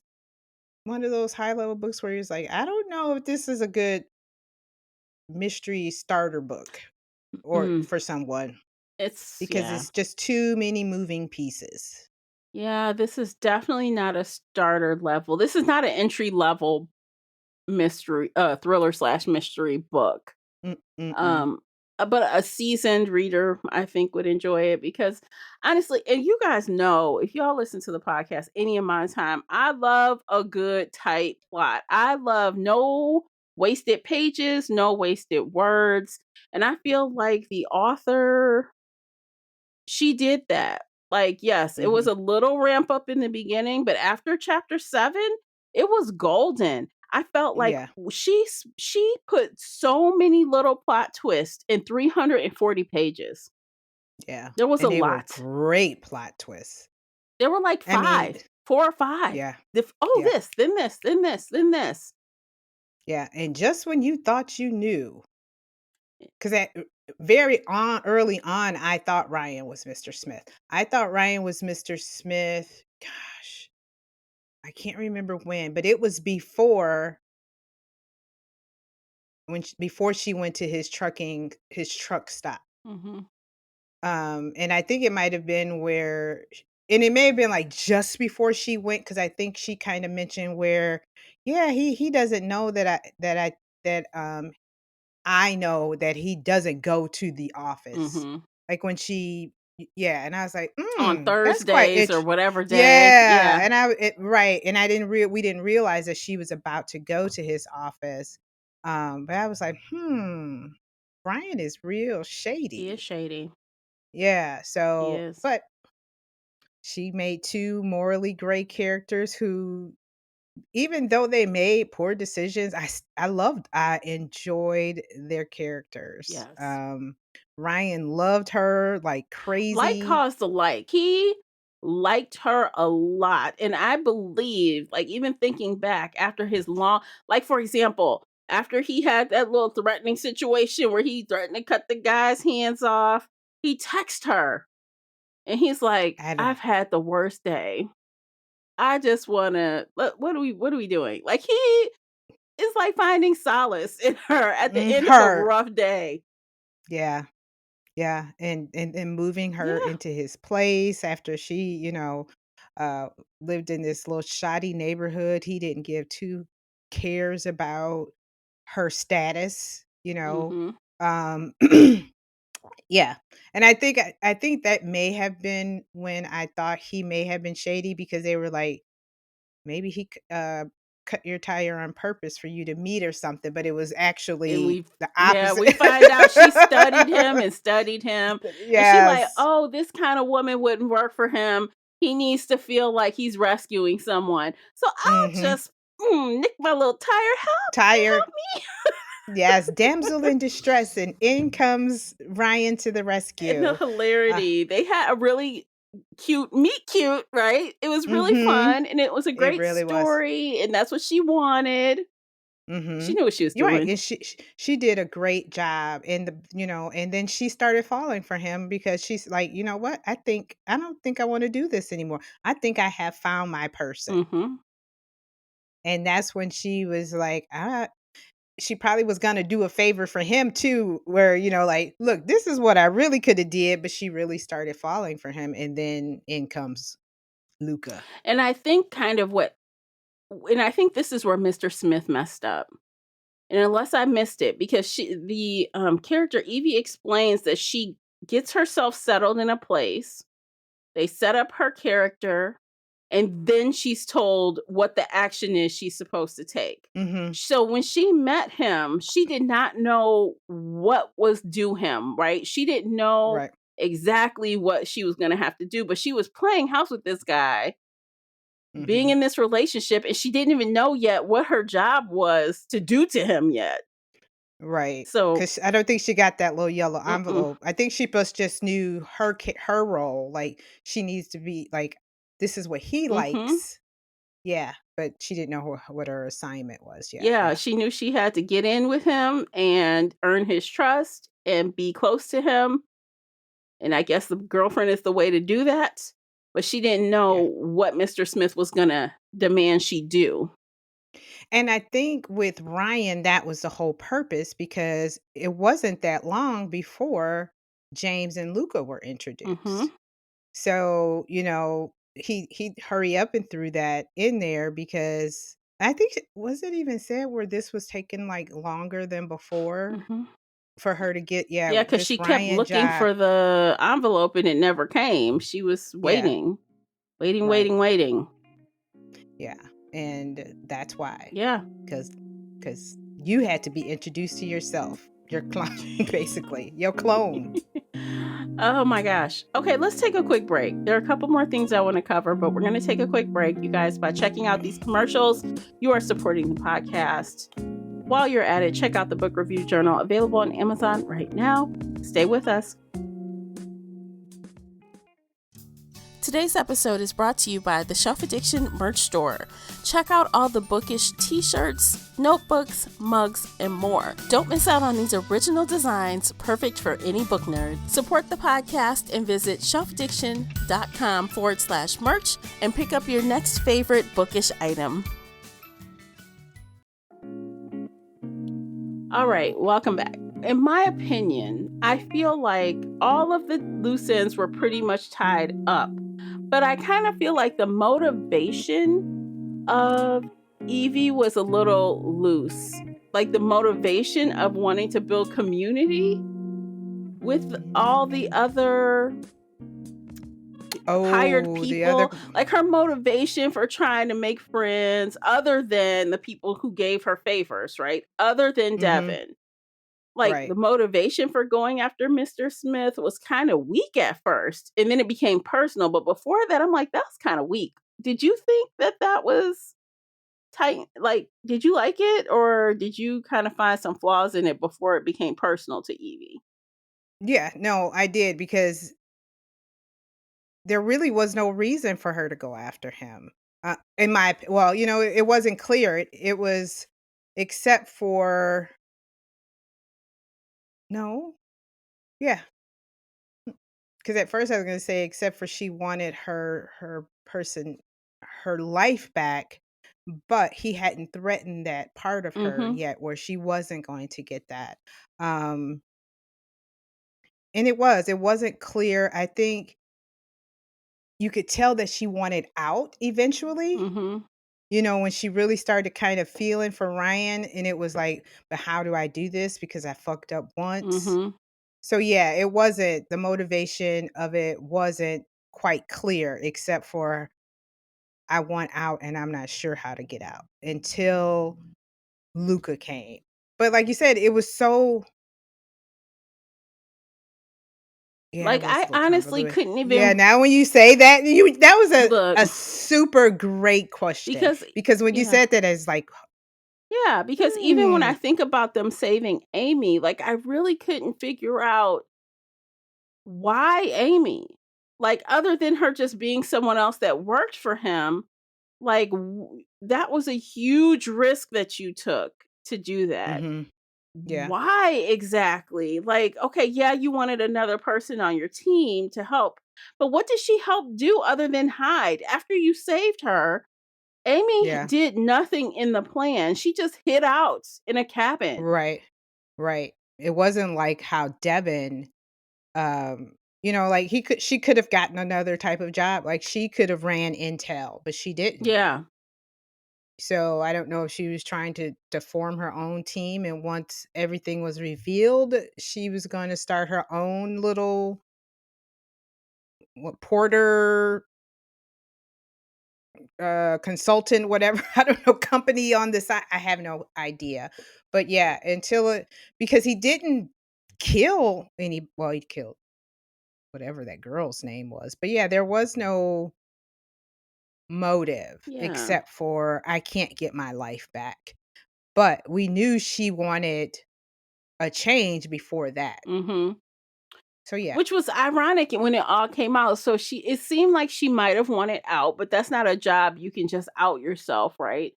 one of those high level books where he's like, "I don't know if this is a good mystery starter book or Mm. for someone." It's because yeah. it's just too many moving pieces. Yeah, this is definitely not a starter level. This is not an entry level mystery thriller slash mystery book. Mm-mm. Um, but a seasoned reader, I think, would enjoy it because honestly, and you guys know, if y'all listen to the podcast any amount of time, I love a good tight plot. I love no wasted pages, no wasted words. And I feel like the author, she did that. Like, yes, it was Mhm. a little ramp up in the beginning, but after chapter 7, it was golden. I felt like Yeah, she put so many little plot twists in 340 pages. yeah, There was a and they were lot. great plot twists. There were like I mean, 5, 4 or 5. yeah, Oh, yeah, this, then this, then this, then this. yeah, and just when you thought you knew, 'cause at very on early on, I thought Ryan was Mr. Smith. I thought Ryan was Mr. Smith, gosh, I can't remember when, but it was before she went to his truck stop. Mhm. And I think it might have been and it may have been, like, just before she went, because I think she kinda mentioned where, "Yeah, he doesn't know I know that he doesn't go to the office." Mhm. Like, when she yeah, and I was like, On that's quite Thursdays or whatever day. yeah, Yeah. and right, and we didn't realize that she was about to go to his office, but I was like, Brian is real He is shady." shady. Yeah, He so is. but she made 2 morally gray characters who, even though they made poor decisions, I enjoyed their characters. Yes. Ryan loved her like Like crazy. caused a like. He liked her a lot, and I believe, like, even thinking back after his long like, for example, after he had that little threatening situation where he threatened to cut the guy's hands off, he texted her, and he's like, I don't "I've had the worst day. I just wanna what are we doing?" Like, he is, like, finding solace in her at the end of a her. rough day. Yeah. Yeah, and moving her Yeah. into his place after she, uh, lived in this little shoddy neighborhood. He didn't give 2 cares about her status, you know? Mhm. Um, yeah, and I think that may have been when I thought he may have been shady, because they were like, "Maybe cut your tire on purpose for you to meet or something," but it was And actually we the yeah, opposite. we find out she studied him, and she like, Yes. "Oh, this kind of woman wouldn't work for him. He needs to feel like he's rescuing someone. So I'll Mhm. just, nick my little tire. Help me, Tire. help me." Yes, damsel in distress, and in comes Ryan to the And the rescue. Uh, hilarity, they had a really cute meet cute, right? It was really mhm. fun, and it was a It great really was. story, and that's what she wanted. She Mhm. knew what she was You're right, doing. and she did a great job, and and then she started falling for him, because she's like, "You know what? I don't think I wanna do this anymore. I think I have found my person." Mhm. And that's when she was like, she probably was gonna do a favor for him too, where, like, "Look, this is what I really coulda did," but she really started falling for him, and then in comes Luca. And I think kind of what and I think this is where Mr. Smith messed up. And unless I missed it, because character Evie explains that she gets herself settled in a place, they set up her character, and then she's told what the action is she's supposed to take. Mhm. So when she met him, she did not know what was due him, right? She didn't know Right. exactly what she was going to have to do, but she was playing house with this guy, being Mhm. in this relationship, and she didn't even know yet what her job was to do to him yet. Right. So, 'Cause I don't think she got that little yellow mm-mm, envelope. I think she just knew her role, like, she needs to be like, "This is what he mm-hmm. likes." Yeah, but she didn't know what her assignment was yet, Yeah, yeah. she knew she had to get in with him and earn his trust and be close to him. And I guess the girlfriend is the way to do that. But she didn't Yeah. know what Mr. Smith was going to demand she do. And I think with Ryan, that was the whole purpose, because it wasn't that long before James and Luca were Mm-hmm. introduced. So, he'd hurry up and threw that in there because I think was it even said where this was taking like longer than before Mm-hmm. for her to get Yeah, because this she kept Ryan looking job. for the envelope and it never came. She was Yeah, waiting, waiting, right. waiting, waiting. Yeah. And that's why. Yeah. Cuz you had to be introduced to yourself. Your clone basically. Your clone. Oh my gosh. Okay, let's take a quick break. There are a couple more things I want to cover, but we're going to take a quick break. You guys, by checking out these commercials, you are supporting the podcast. While you're at it, check out the book review journal available on Amazon right now. Stay with us. Today's episode is brought to you by the Shelf Addiction merch store. Check out all the Bookish t-shirts, notebooks, mugs, and more. Don't miss out on these original designs, perfect for any book nerd. Support the podcast and visit shelfaddiction.com/merch and pick up your next favorite Bookish item. All right, welcome back. In my opinion, I feel like all of the loose ends were pretty much tied up. But I kind of feel like the motivation of Evie was a little loose. Like the motivation of wanting to build community with all the other hired people. Like her motivation for trying to make friends other than the people who gave her favors, right? Other than Devin. Like Right. the motivation for going after Mr. Smith was kind of weak at first, and then it became personal. But before that, I'm like, that's kind of weak. Did you think that was tight? Like, did you like it, or did you kind of find some flaws in it before it became personal to Evie? Yeah, no, I did because there really was no reason for her to go after him. Well, it wasn't clear. It was except for no, yeah, because at first I was going to say except for she wanted her life back, but he hadn't threatened that part of her Mm-hmm. yet, where she wasn't going to get that. Um, and it wasn't clear. I think you could tell that she wanted out eventually. Mm-hmm. When she really started kind of feeling for Ryan, and it was like, but how do I do this? Because I fucked up once. Mm-hmm. So yeah, the motivation of it wasn't quite clear, except for I want out and I'm not sure how to get out until Luca came. But like you said, it was so, yeah, it Like was a I little honestly convoluted. couldn't Yeah, even now when you say that, that was look a super great question, because because when you yeah. said that, it's like, Yeah, because even when I hmm, think about them saving Amy, like I really couldn't figure out why Amy? Like, other than her just being someone else that worked for him, like, that was a huge risk that you took to do that. hmm, yeah, Why exactly? Like, okay, yeah, you wanted another person on your team to help, but what did she help do other than hide? After you saved her, Amy yeah, did nothing in the plan. She just hid out in a cabin. right, right. It wasn't like how Devin, like she could have gotten another type of job. Like she could have ran Intel, but she didn't. Yeah. So I don't know if she was trying to form her own team, and once everything was revealed, she was going to start her own little Porter consultant, whatever. I don't know, company on the side. I have no idea. But yeah, because he didn't kill he killed whatever that girl's name was. But yeah, there was no motive Yeah. except for I can't get my life back. But we knew she wanted a change before that. Mhm. So yeah. Which was ironic when it all came out. So it seemed like she might have wanted out, but that's not a job you can just out yourself, right?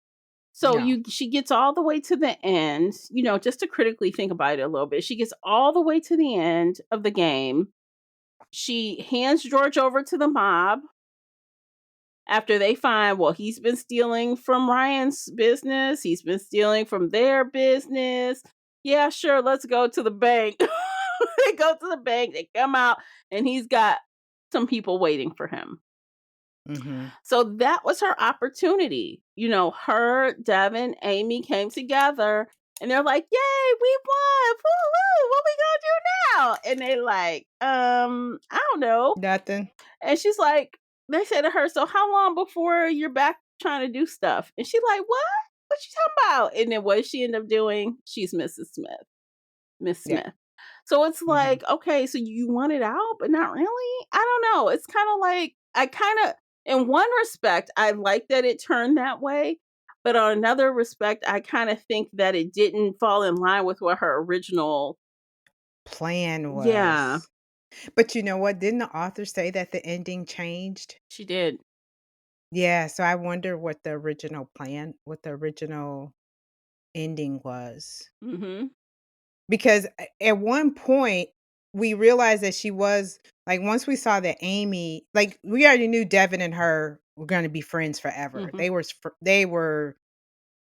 So No. she gets all the way to the end, just to critically think about it a little bit. She gets all the way to the end of the game. She hands George over to the mob after they find, well, he's been stealing from Ryan's business, he's been stealing from their business. Yeah, sure, let's go to the bank. They go to the bank, they come out, and he's got some people waiting for him. Mhm. So that was her opportunity. Her, Devin, Amy came together and they're like, "Yay, we won. Woo woo. What we gonna do now?" And they like, I don't know. Nothing. And she's like, they say to her, "So how long before you're back trying to do stuff?" And she's like, "What? What you talking about?" And then what does she end up doing? She's Mrs. Smith. Miss Yeah. Smith. So it's Mhm. like, okay, so you want it out, but not really? I don't know. It's kind of like, in one respect, I like that it turned that way. But on another respect, I kind of think that it didn't fall in line with what her original, Plan yeah, was. But you know what? Didn't the author say that the ending changed? she did. Yeah, so I wonder what the original ending was. Mm-hmm. Because at one point, we realized that she was like, once we saw that Amy, like, we already knew Devin and her were gonna be friends forever. Mm-hmm. They were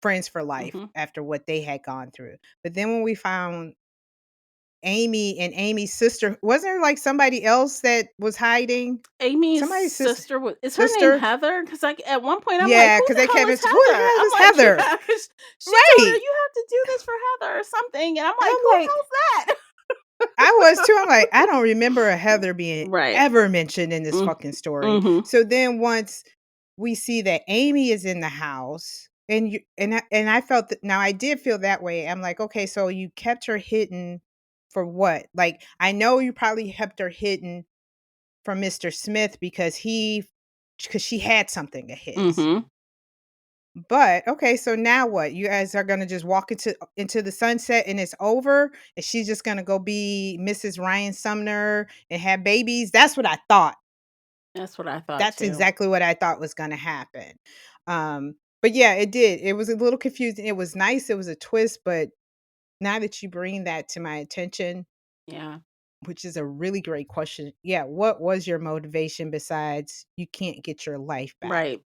friends for life Mm-hmm. after what they had gone through. But then when we found Amy and Amy's sister, wasn't there, like, somebody else that was hiding? Amy's Somebody's sister is her name sister? Heather? Because like at one point I'm like, Yeah, who because they the hell kept is who the Heather? hell I'm is like, Heather? yeah, 'cause she told her Right. you have to do this for Heather or something, and I'm like, I'm who the like hell's that? I was too. I'm like, I don't remember a Heather being Right. ever mentioned in this Mm, fucking story. mhm. So then once we see that Amy is in the house and I felt that now I did feel that way. I'm like, okay, so you kept her hidden for what? Like, I know you probably kept her hidden from Mr. Smith because she had something of his. Mhm. But, okay, so now what? You guys are gonna just walk into the sunset and it's over, and she's just gonna go be Mrs. Ryan Sumner and have babies? That's what I thought. That's what I thought That's too. exactly what I thought was gonna happen. But yeah, it did. It was a little confusing. It was nice, it was a twist, but now that you bring that to my attention, Yeah. which is a really great question. Yeah, what was your motivation besides you can't get your life back? Right.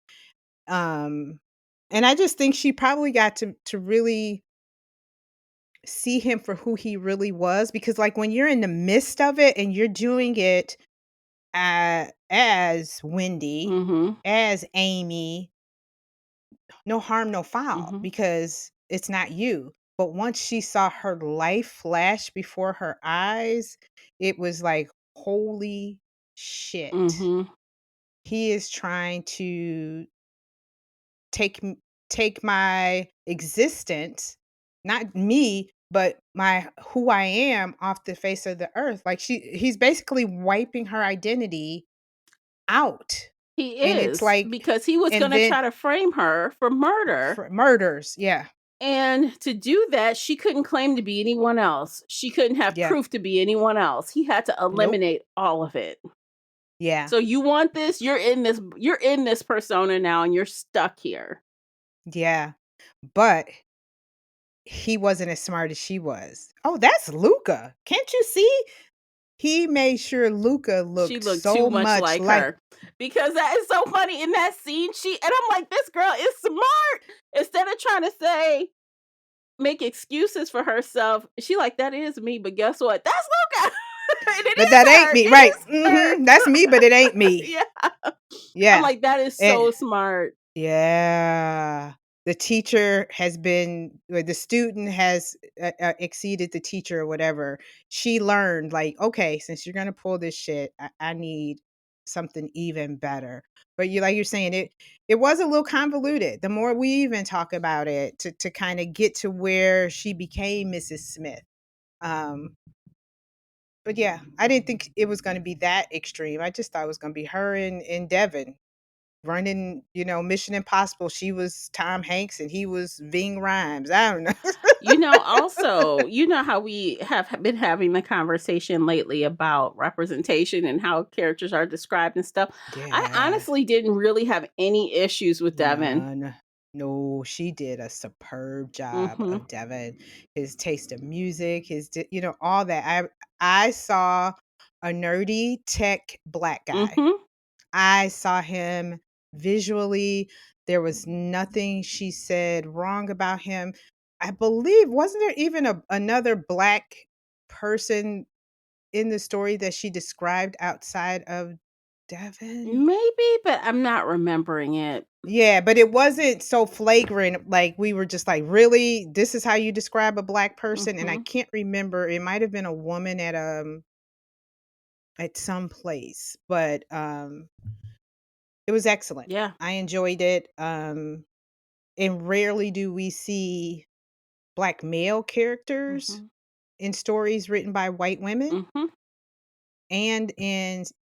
Um, and I just think she probably got to really see him for who he really was because like when you're in the midst of it and you're doing it as Wendy, Mhm. as Amy, no harm, no foul Mhm. because it's not you. But once she saw her life flash before her eyes, it was like, holy shit. Mhm. He is trying to take take my existence, not me, but my who I am off the face of the earth. Like he's basically wiping her identity out. He And it's is, like because he was and gonna then try to frame her for murder, for murders. Yeah. and to do that, she couldn't claim to be anyone else. She couldn't have Yeah. proof to be anyone else. He had to Nope. eliminate all of it. Yeah. So you want this, you're in this persona now and you're stuck here. Yeah. But he wasn't as smart as she was. Oh, that's Luca. Can't you see? He made sure Luca She looked looked too so much much like like her. Because that is so funny in that scene. And I'm like, this girl is smart. Instead of trying to make excuses for herself, she like, that is me, but guess what? That's Luca. And it but is that ain't her. me. It Right. is her. That's me, but it ain't me. Yeah. I'm Yeah. like, that is And so smart. yeah. The teacher has been the student has exceeded the teacher or whatever. She learned like, okay, since you're gonna pull this shit, I need something even better. But you like you're saying it was a little convoluted. The more we even talk about it to kind of get to where she became Mrs. Smith. Um, but yeah, I didn't think it was gonna be that extreme. I just thought it was gonna be her and Devin running, Mission Impossible. She was Tom Hanks and he was Ving Rhymes. I don't know. Also, how we have been having the conversation lately about representation and how characters are described and stuff. I Yeah. honestly didn't really have any issues with Devin. None. No, she did a superb job Mhm. of Devin. His taste of music, all that. I saw a nerdy tech black guy. Mhm. I saw him visually. There was nothing she said wrong about him. I believe wasn't there even another black person in the story that she described outside of Devon? Maybe, but I'm not remembering it. Yeah, but it wasn't so flagrant, like, we were just like, "Really? This is how you describe a Black person?" And I Mhm. can't remember, it might have been a woman at some place, but, it was excellent. Yeah. I enjoyed it, and rarely do we see Black male characters Mhm. in stories written by white women, Mhm. and in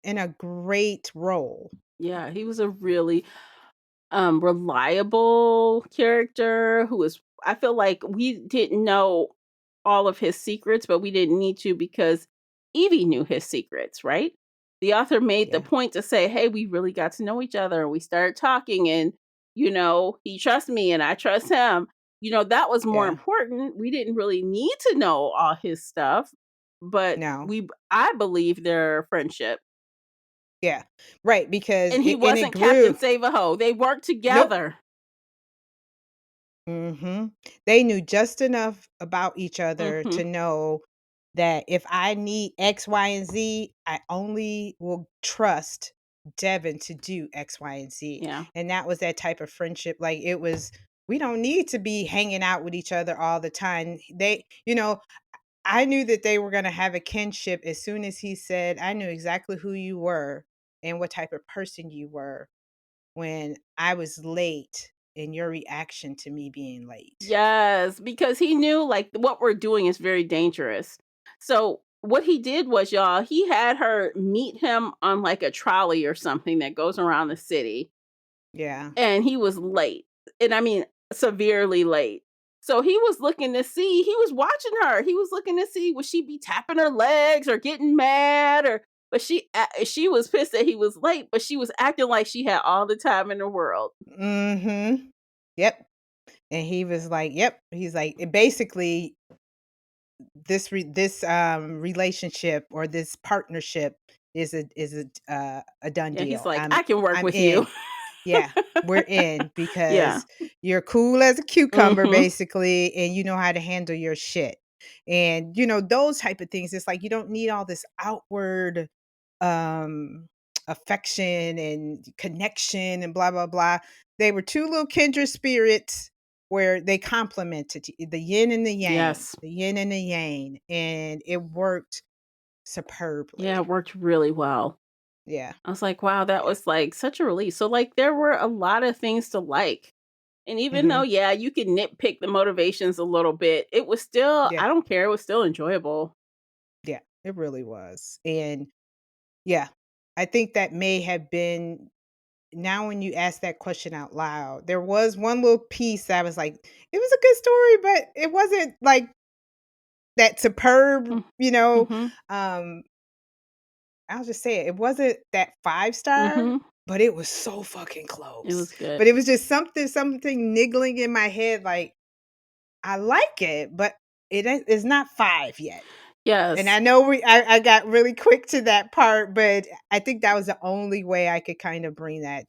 a great role. Yeah, he was a really reliable character who was I feel like we didn't know all of his secrets, but we didn't need to because Evie knew his secrets, right? The author made the Yeah, point to say, "Hey, we really got to know each other and we started talking and he trusts me and I trust him." That was more yeah. important. We didn't really need to know all his stuff, but No. I believe their friendship. Yeah. Right, because And he it wasn't Captain grew. Save-A-Ho. They worked Nope. together. Mhm. They knew just enough about each other to Mhm. know that if I need X, Y, and Z, I only will trust Devin to do X, Y, and Z. Yeah. And that was that type of friendship. Like it was, we don't need to be hanging out with each other all the time. I knew that they were going to have a kinship as soon as he said, I knew exactly who you were and what type of person you were when I was late and your reaction to me being late. Yes, because he knew, like, what we're doing is very dangerous. So, what he did was, y'all, he had her meet him on, like, a trolley or something that goes around the city, Yeah. and he was late, and I mean, severely late. So, he was watching her. He was looking to see would she be tapping her legs or getting mad but she was pissed that he was late, but she was acting like she had all the time in the world. Mhm. Yep. And he was like, "Yep." He's like, basically, this relationship or this partnership a done Yeah, he's deal. like, "I can work I'm with you." in. Yeah, we're in Yeah. because you're cool as a cucumber, Mhm. basically, and you know how to handle your shit. And those type of things. It's like you don't need all this outward um affection and connection and blah blah blah. They were two little kindred spirits where they complemented the yin and the yang, Yes. the yin and the yang, and it worked Yeah, it superbly. worked really well. Yeah, I was like, "Wow, that yeah. was, like, such a relief." So, like, there were a lot of things to like. And even though, Hmm. yeah, you could nitpick the motivations a little bit, it was still Yeah, I don't care, it was still enjoyable. yeah. It really was, and yeah, I think that may have been. Now, when you ask that question out loud, there was one little piece that I was like, it was a good story, but it wasn't like that superb, Mm. Mhm. um, I'll just say it wasn't that 5 star, Mhm. but it was so fucking It close. was good. But it was just something niggling in my head, like, I like it, but it's not 5 yet. And Yes. I know I got really quick to that part, but I think that was the only way I could kind of bring that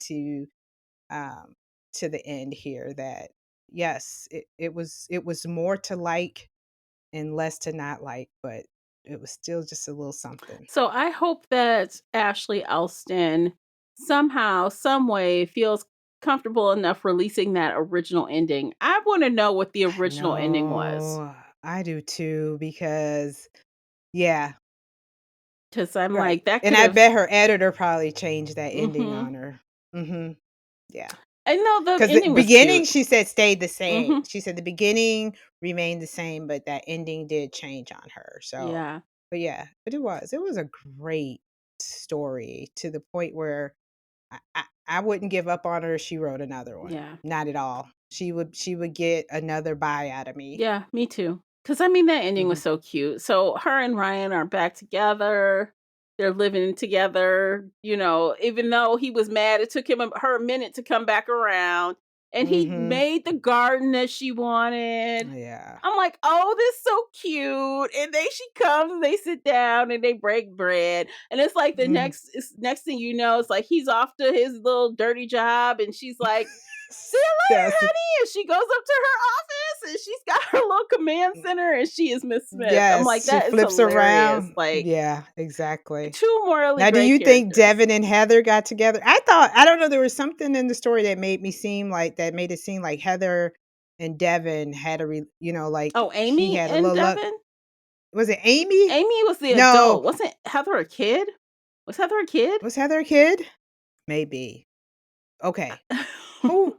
um, to the end here, that yes, it was more to like and less to not like, but it was still just a little something. So I hope that Ashley Elston somehow, some way feels comfortable enough releasing that original ending. I want to know what the I original ending was know. I do too, because yeah, because I'm right. like, that And could I have. bet her editor probably changed that ending Hmm. on her. Mhm. Yeah. I know the 'Cause the ending was beginning, cute. she said, stayed the same. Hmm. She said the beginning remained the same, but that ending did change on her, so Yeah. but yeah, but it was a great story, to the point where I wouldn't give up on her if she wrote another one. Yeah. Not at all. She would get another buy out of me. Yeah. Me too. Because I mean, that ending was Mhm. so cute. So her and Ryan are back together. They're living together, even though he was mad, it took her a minute to come back around. And he Mhm. made the garden that she wanted. Yeah. I'm like, "Oh, this so cute." And then she comes and they sit down and they break bread. And it's like Mhm. next thing you know, it's like he's off to his little dirty job and she's like, "See you later, Yes. honey." And she goes up to her office and she's got her little command center, and she is Miss Smith. I'm like, Yes, she that is flips hilarious. around. Like, Yeah, exactly. two morally Now, do great you think characters. Devin and Heather got together? I don't know, there was something in the story that made it seem like Heather and Devin had like Oh, he Amy had a and little love. Devin? Was it Amy? Amy was the No. adult. Wasn't Heather a kid? Was Heather a kid? Was Heather a kid? Maybe. Okay. Who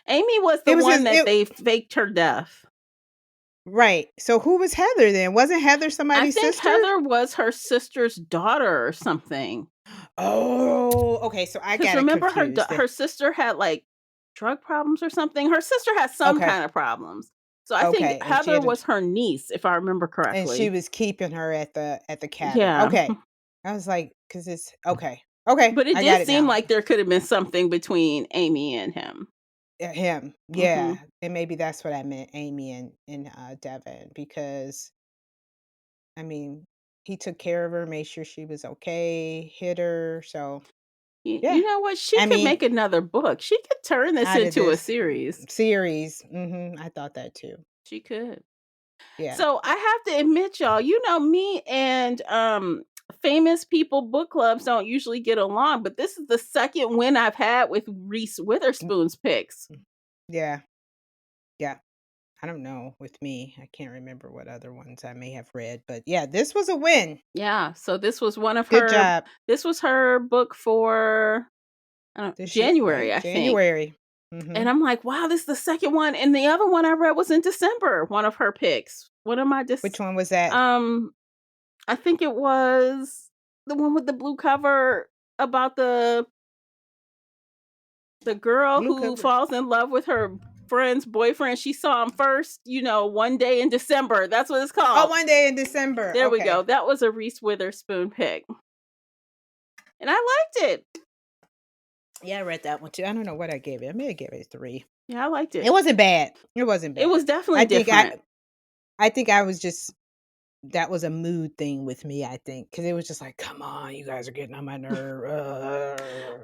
Amy was the it was one his that it they faked her death. Right. So who was Heather then? Wasn't Heather I somebody's think sister? Heather was her sister's daughter or something. Oh, okay, so I Because got it remember, confused. her sister had like drug problems or something. Her sister had some Okay. kind of problems. So I think Okay, and she Heather had a was her niece, if I remember and she correctly. was keeping her at the cabin. Yeah. Okay. I was like, because it's okay. Okay, But it I got did it seem now. like there could have been something between Amy and him. Him. Hmm. Yeah. And maybe that's what I meant, Amy and Devin, because I mean, he took care of her, made sure she was okay, hit her. So You yeah. know what? She I could mean, make another book. She could turn this out of into a this series. series. I thought that too. She could. Yeah. So I have to admit, y'all, me and famous people book clubs don't usually get along, but this is the second win I've had with Reese Mm, Witherspoon's picks. Yeah. Yeah. I don't know with me. I can't remember what other ones I may have read, but yeah, this was a win. Yeah. So this was one of Good her. job This was her book for this year, January, right? I think. January. Mhm. And I'm like, wow, this is the second one. And the other one I read was in December. One of her picks. One of my Which one was that? um I think it was the one with the blue cover about the girl Blue who cover. falls in love with her friend's boyfriend. She saw him first, one day in December. That's what it's Oh, called. one day in December. There we go. Okay. That was a Reese Witherspoon pick. And I liked it. Yeah, I read that one too. I don't know what I gave it. I may have gave it 3. Yeah, I liked It it. wasn't bad. It wasn't It bad. was definitely I think different. I was just that was a mood thing with me, I think, because it was just like, "Come on, you guys are getting on my nerve."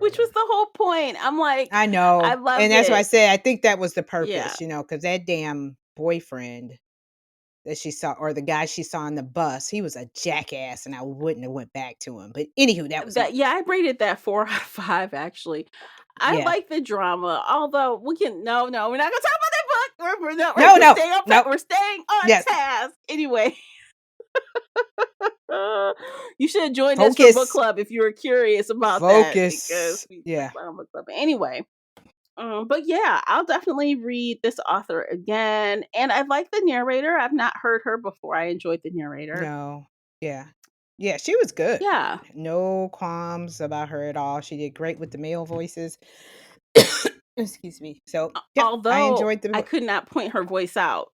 Which was the whole point. I'm like, I I know, and loved that's why I it. said I think that was the Yeah. purpose, because that damn boyfriend that she saw or the guy she saw on the bus, he was a jackass, and I wouldn't have went back to him, but anywho, that was my Yeah, point. I rated that 4 out of 5 actually. I Yeah. like the drama, although we can no, we're not gonna talk about that book. No, We're no, staying on nope. we're staying on Yes. task. Anyway, you should have joined us for book Focus. club if you were curious about that because Focus. we talk Yeah. about on book club. Anyway, but yeah, I'll definitely read this author again. And I like the narrator. I've not heard her before. I enjoyed the narrator. No. Yeah. Yeah, she was good. Yeah. No qualms about her at all. She did great with the male voices. Excuse me. So, yep, I Although enjoyed the I book. could not point her voice out.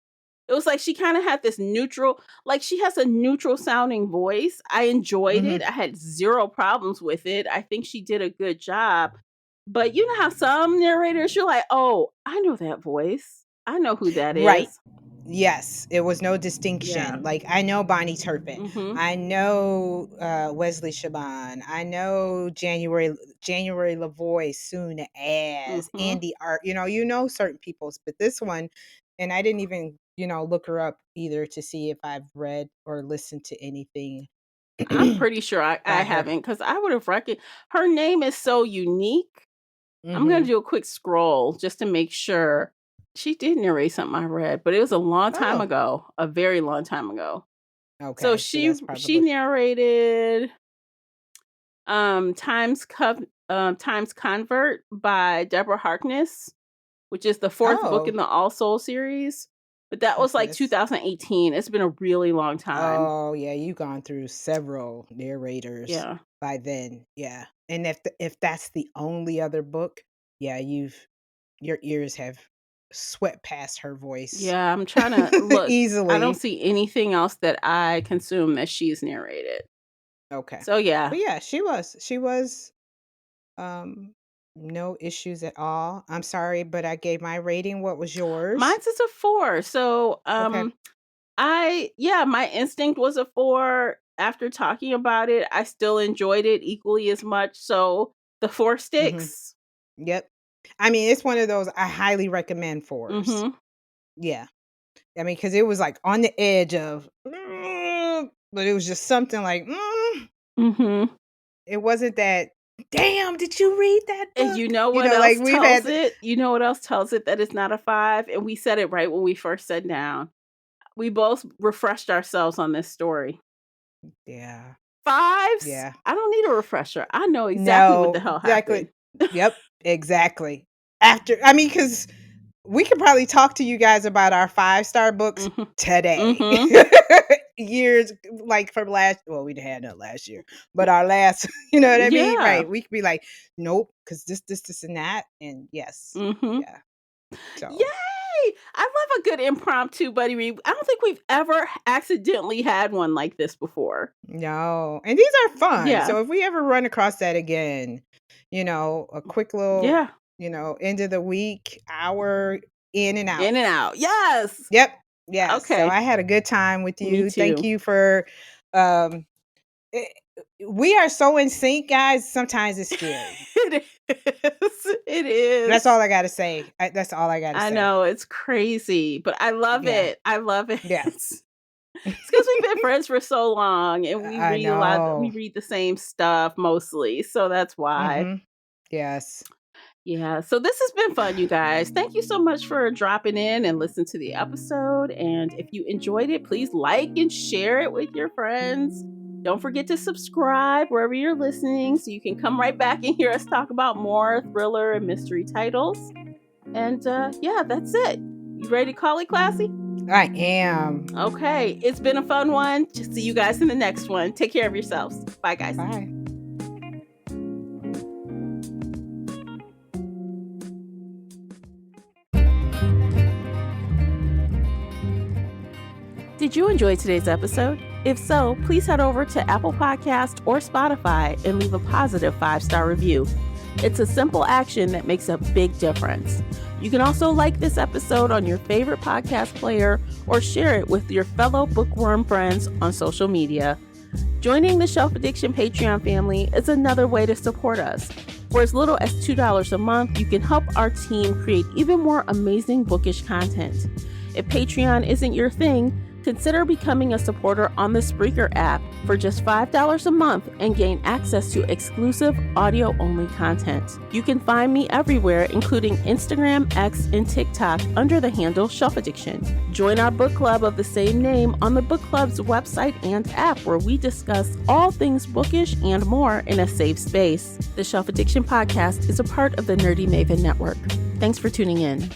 It was like she kind of had this neutral, like she has a neutral sounding voice. I enjoyed it. Mhm. I had zero problems with it. I think she did a good job. But you know how some narrators, you're like, oh, I know that voice. I know who that Right. is. Yes, it was no Yeah. distinction. Like I know Bonnie Turpin, Mm-hmm. I know Wesley Shaban, I know January Lavoie, soon as Mm-hmm. Andy Art. Certain people's, but this one, and I didn't even look her up either to see if I've read or listened to anything I'm pretty sure I by her. haven't because I would have recognized her name is so unique. I'm gonna Hmm. do a quick scroll just to make sure. She did narrate something I read, but it was a long time Oh, ago, a very long time ago. So okay. So she that's she probably. narrated Times Convert by Deborah Harkness, which is the fourth book in Oh, the All Soul series. But that was like goodness. 2018. It's been a really long time. Oh, yeah, you've gone through several narrators Yeah. by then, yeah, and if that's the only other book, yeah, your ears have swept past her voice Yeah, I'm trying to look. I don't easily. see anything else that I consume that she's narrated. Okay. So yeah, But yeah, she was, um, no issues at all. I'm sorry, but I gave my rating. What was yours? mine's is a 4. So, Okay. my instinct was a 4. After talking about it, I still enjoyed it equally as much. So the 4 Mhm. sticks. Yep. I mean, it's one of those I highly recommend 4s. Mhm. Yeah. I mean, because it was like on the edge of, but it was just something like, Mm-hmm. it wasn't that, damn, did you read that And book? you know You what know, like else we've tells had, it? You know what else tells it that it's not a 5? And we said it right when we first sat down. We both refreshed ourselves on this story. yeah, 5s? yeah. I don't need a refresher. I know exactly what the No, hell exactly. happened. Yep, exactly. After, I mean, because we could probably talk to you guys about our 5-star books Mhm. today. Mhm. Years like from last, well, we had none last year, but our last, you know what I mean? Yeah. Right. We could be like, nope, because this, and that. And yes. Mhm. Yeah. So Yay! I love a good impromptu buddy read. I don't think we've ever accidentally had one like this before. no. And these are fun. Yeah. So if we ever run across that again, a quick little, Yeah. end of the week, hour in and out. In and out. Yes. Yep. Yes. So Okay. I had a good time with Me you. Thank too. you for um eh, we are so in sync, guys. Sometimes it's scary. It is. It That's is. all I got to say. That's all I got to I say. know it's crazy, but I love Yeah. it. I love it. Yeah. It's because we've been friends for so long and we I read a lot. We know. read the same stuff mostly, so that's why. Mhm. Yes. Yeah. So this has been fun, you guys. Thank you so much for dropping in and listen to the episode. And if you enjoyed it, please like and share it with your friends. Don't forget to subscribe wherever you're listening so you can come right back and hear us talk about more thriller and mystery titles. And yeah, that's it. You ready to call it classy? I am. Okay. It's been a fun one. Just see you guys in the next one. Take care of yourselves. Bye, guys. Bye. Did you enjoy today's episode? If so, please head over to Apple Podcast or Spotify and leave a positive 5-star review. It's a simple action that makes a big difference. You can also like this episode on your favorite podcast player or share it with your fellow bookworm friends on social media. Joining the Shelf Addiction Patreon family is another way to support us. For as little as $2 a month, you can help our team create even more amazing bookish content. If Patreon isn't your thing, consider becoming a supporter on the Spreaker app for just $5 a month and gain access to exclusive audio-only content. You can find me everywhere, including Instagram, X, and TikTok under the handle Shelf Addiction. Join our book club of the same name on the book club's website and app, where we discuss all things bookish and more in a safe space. The Shelf Addiction podcast is a part of the Nerdy Maven Network. Thanks for tuning in.